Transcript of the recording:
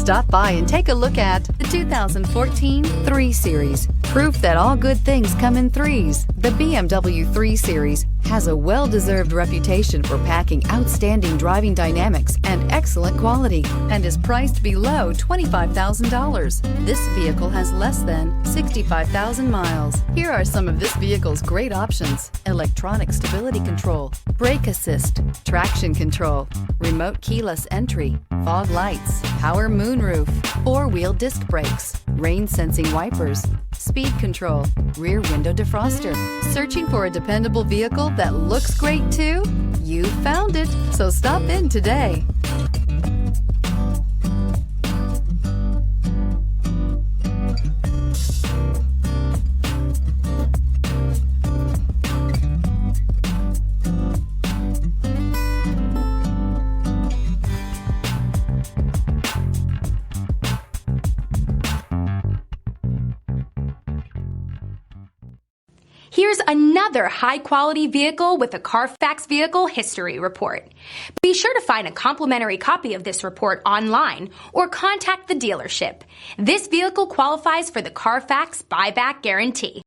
Stop by and take a look at the 2014 3 Series. Proof that all good things come in threes. The BMW 3 Series has a well-deserved reputation for packing outstanding driving dynamics and excellent quality, and is priced below $25,000. This vehicle has less than 65,000 miles. Here are some of this vehicle's great options: electronic stability control, brake assist, traction control, remote keyless entry, fog lights, power moonroof, 4-wheel disc brakes, rain sensing wipers, speed control, rear window defroster. Searching for a dependable vehicle that looks great too? You found it, so stop in today. Here's another high-quality vehicle with a Carfax Vehicle History Report. Be sure to find a complimentary copy of this report online or contact the dealership. This vehicle qualifies for the Carfax Buyback Guarantee.